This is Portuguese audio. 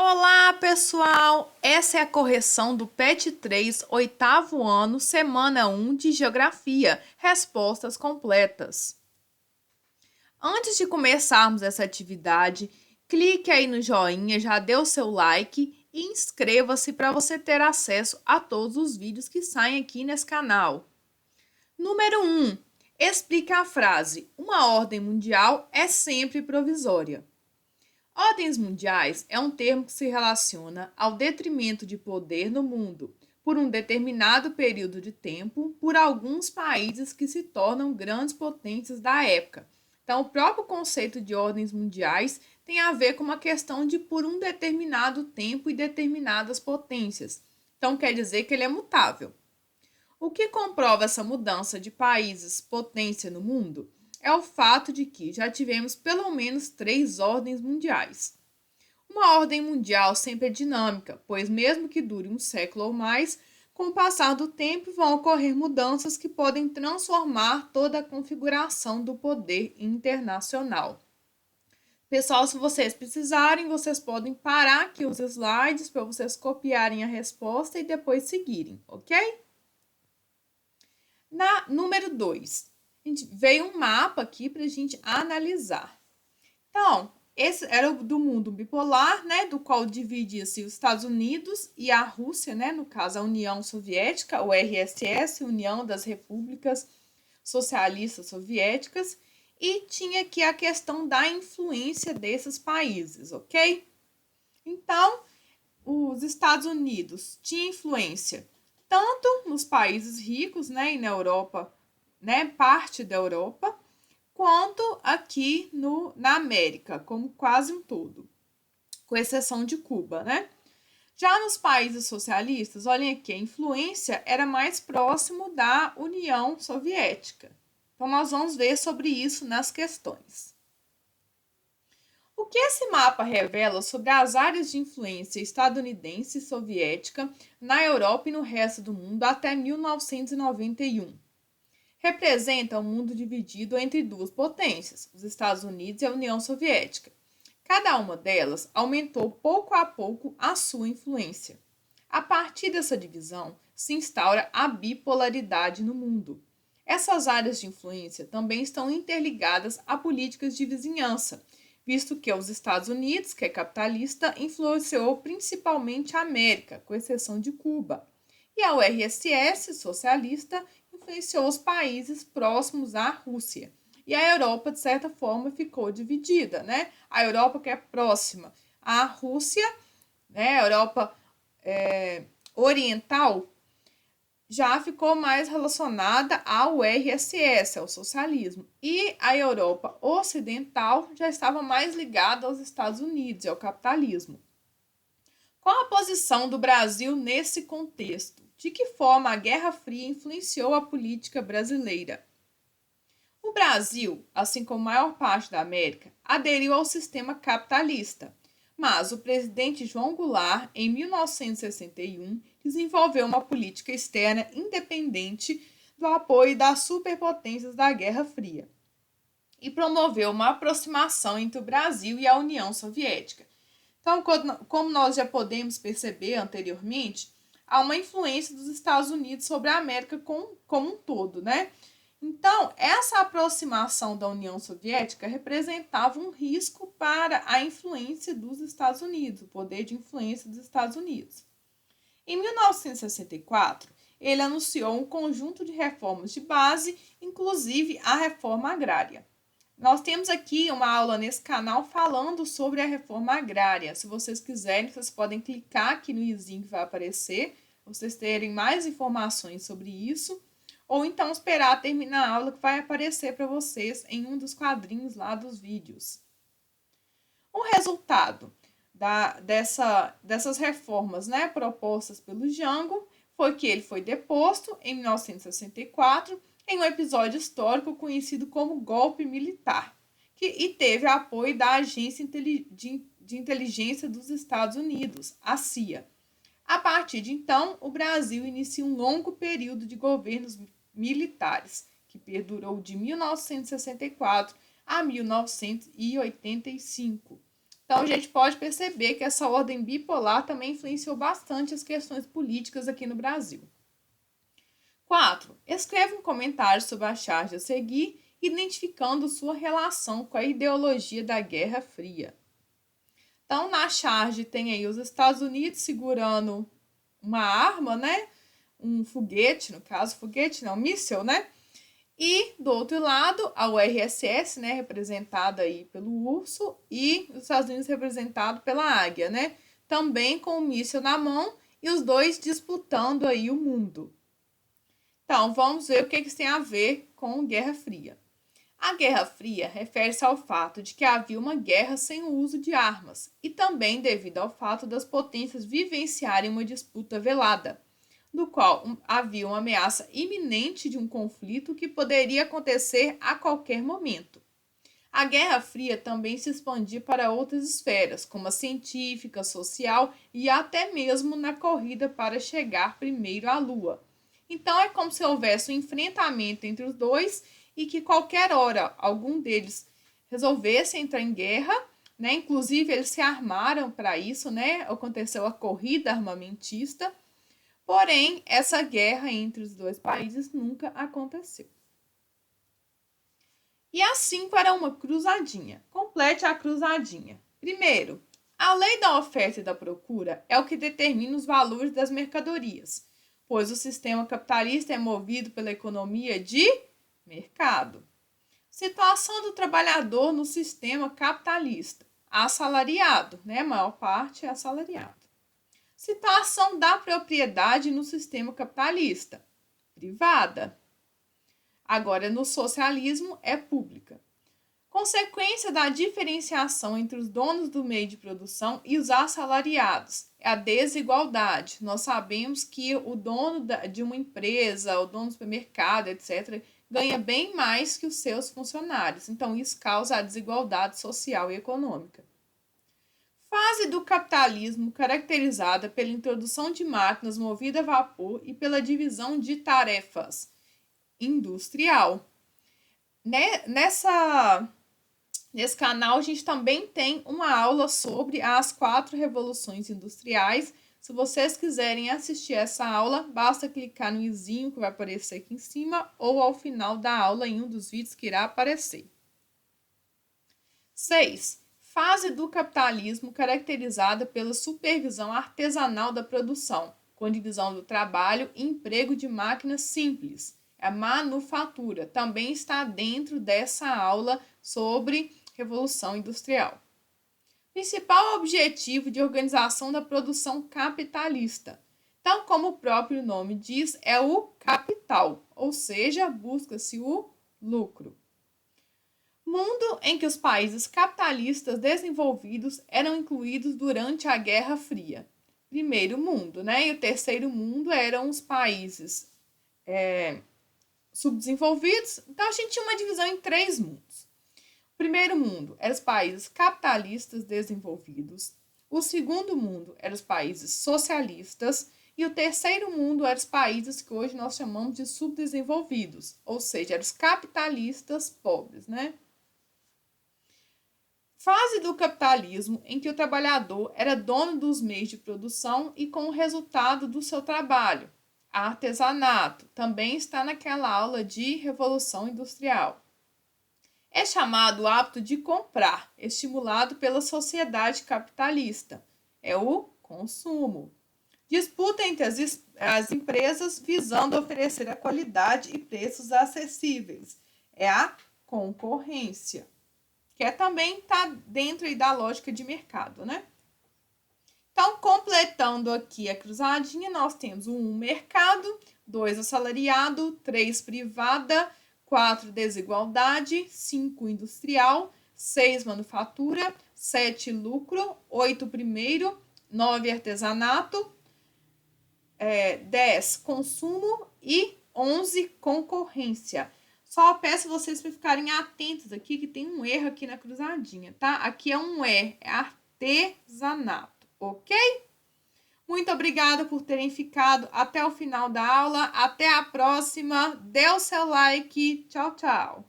Olá, pessoal! Essa é a correção do PET 3, oitavo ano, semana 1 de Geografia. Respostas completas. Antes de começarmos essa atividade, clique aí no joinha, já dê o seu like e inscreva-se para você ter acesso a todos os vídeos que saem aqui nesse canal. Número 1. Explique a frase: uma ordem mundial é sempre provisória. Ordens mundiais é um termo que se relaciona ao detrimento de poder no mundo por um determinado período de tempo por alguns países que se tornam grandes potências da época. Então, o próprio conceito de ordens mundiais tem a ver com uma questão de por um determinado tempo e determinadas potências. Então, quer dizer que ele é mutável. O que comprova essa mudança de países potência no mundo é o fato de que já tivemos pelo menos 3 ordens mundiais. Uma ordem mundial sempre é dinâmica, pois, mesmo que dure um século ou mais, com o passar do tempo vão ocorrer mudanças que podem transformar toda a configuração do poder internacional. Pessoal, se vocês precisarem, vocês podem parar aqui os slides para vocês copiarem a resposta e depois seguirem, ok? Na número 2, veio um mapa aqui para a gente analisar. Então, esse era do mundo bipolar, né, do qual dividia-se os Estados Unidos e a Rússia, né, no caso a União Soviética, o RSS, União das Repúblicas Socialistas Soviéticas, e tinha aqui a questão da influência desses países, ok? Então, os Estados Unidos tinham influência tanto nos países ricos, né, e na Europa, né, parte da Europa, quanto aqui na América, como quase um todo, com exceção de Cuba, né? Já nos países socialistas, olhem aqui, a influência era mais próximo da União Soviética. Então, nós vamos ver sobre isso nas questões. O que esse mapa revela sobre as áreas de influência estadunidense e soviética na Europa e no resto do mundo até 1991? Representa um mundo dividido entre duas potências, os Estados Unidos e a União Soviética. Cada uma delas aumentou pouco a pouco a sua influência. A partir dessa divisão, se instaura a bipolaridade no mundo. Essas áreas de influência também estão interligadas a políticas de vizinhança, visto que os Estados Unidos, que é capitalista, influenciou principalmente a América, com exceção de Cuba, e a URSS, socialista, influenciou os países próximos à Rússia. E a Europa, de certa forma, ficou dividida, né? A Europa que é próxima à Rússia, né? A Europa oriental, já ficou mais relacionada ao RSS, ao socialismo. E a Europa ocidental já estava mais ligada aos Estados Unidos e ao capitalismo. Qual a posição do Brasil nesse contexto? De que forma a Guerra Fria influenciou a política brasileira? O Brasil, assim como a maior parte da América, aderiu ao sistema capitalista, mas o presidente João Goulart, em 1961, desenvolveu uma política externa independente do apoio das superpotências da Guerra Fria e promoveu uma aproximação entre o Brasil e a União Soviética. Então, como nós já podemos perceber anteriormente, há uma influência dos Estados Unidos sobre a América como um todo, né? Então, essa aproximação da União Soviética representava um risco para a influência dos Estados Unidos, o poder de influência dos Estados Unidos. Em 1964, ele anunciou um conjunto de reformas de base, inclusive a reforma agrária. Nós temos aqui uma aula nesse canal falando sobre a reforma agrária. Se vocês quiserem, vocês podem clicar aqui no izinho que vai aparecer, para vocês terem mais informações sobre isso, ou então esperar terminar a aula que vai aparecer para vocês em um dos quadrinhos lá dos vídeos. O resultado dessas reformas, né, propostas pelo Jango foi que ele foi deposto em 1964 em um episódio histórico conhecido como golpe militar, e teve apoio da Agência de Inteligência dos Estados Unidos, a CIA. A partir de então, o Brasil inicia um longo período de governos militares, que perdurou de 1964 a 1985. Então, a gente pode perceber que essa ordem bipolar também influenciou bastante as questões políticas aqui no Brasil. 4. Escreva um comentário sobre a charge a seguir, identificando sua relação com a ideologia da Guerra Fria. Então, na charge tem aí os Estados Unidos segurando uma arma, né? Um foguete, no caso, foguete não, míssil, né? E do outro lado, a URSS, né, representada aí pelo urso, e os Estados Unidos representado pela águia, né? Também com o míssil na mão e os dois disputando aí o mundo. Então, vamos ver o que isso tem a ver com Guerra Fria. A Guerra Fria refere-se ao fato de que havia uma guerra sem o uso de armas e também devido ao fato das potências vivenciarem uma disputa velada, do qual havia uma ameaça iminente de um conflito que poderia acontecer a qualquer momento. A Guerra Fria também se expandia para outras esferas, como a científica, social e até mesmo na corrida para chegar primeiro à Lua. Então é como se houvesse um enfrentamento entre os dois e que qualquer hora algum deles resolvesse entrar em guerra, né? Inclusive eles se armaram para isso, né? Aconteceu a corrida armamentista. Porém, essa guerra entre os dois países nunca aconteceu. E assim para uma cruzadinha. Complete a cruzadinha. Primeiro, a lei da oferta e da procura é o que determina os valores das mercadorias, pois o sistema capitalista é movido pela economia de mercado. Situação do trabalhador no sistema capitalista. Assalariado, né? A maior parte é assalariado. Situação da propriedade no sistema capitalista. Privada. Agora, no socialismo, é pública. Consequência da diferenciação entre os donos do meio de produção e os assalariados é a desigualdade. Nós sabemos que o dono de uma empresa, o dono do supermercado, etc., ganha bem mais que os seus funcionários. Então, isso causa a desigualdade social e econômica. Fase do capitalismo caracterizada pela introdução de máquinas movidas a vapor e pela divisão de tarefas industrial. Nesse canal, a gente também tem uma aula sobre as 4 revoluções industriais. Se vocês quiserem assistir essa aula, basta clicar no izinho que vai aparecer aqui em cima ou ao final da aula em um dos vídeos que irá aparecer. 6. Fase do capitalismo caracterizada pela supervisão artesanal da produção, com divisão do trabalho e emprego de máquinas simples. A manufatura também está dentro dessa aula sobre Revolução Industrial. Principal objetivo de organização da produção capitalista. Então, como o próprio nome diz, é o capital, ou seja, busca-se o lucro. Mundo em que os países capitalistas desenvolvidos eram incluídos durante a Guerra Fria. Primeiro mundo, né? E o terceiro mundo eram os países subdesenvolvidos. Então, a gente tinha uma divisão em 3 mundos. O primeiro mundo eram os países capitalistas desenvolvidos. O segundo mundo eram os países socialistas. E o terceiro mundo eram os países que hoje nós chamamos de subdesenvolvidos. Ou seja, eram os capitalistas pobres, né? Fase do capitalismo em que o trabalhador era dono dos meios de produção e com o resultado do seu trabalho. Artesanato também está naquela aula de Revolução Industrial. É chamado o hábito de comprar, estimulado pela sociedade capitalista. É o consumo. Disputa entre as empresas visando oferecer a qualidade e preços acessíveis. É a concorrência, que também está dentro aí da lógica de mercado, né? Então, completando aqui a cruzadinha, nós temos o 1, mercado, 2, assalariado, 3, privada, 4, desigualdade, 5, industrial, 6, manufatura, 7, lucro, 8, primeiro, 9, artesanato, 10, consumo e 11, concorrência. Só peço vocês para ficarem atentos aqui, que tem um erro aqui na cruzadinha, tá? Aqui é um E, é artesanato, ok? Muito obrigada por terem ficado até o final da aula. Até a próxima. Dê o seu like. Tchau, tchau.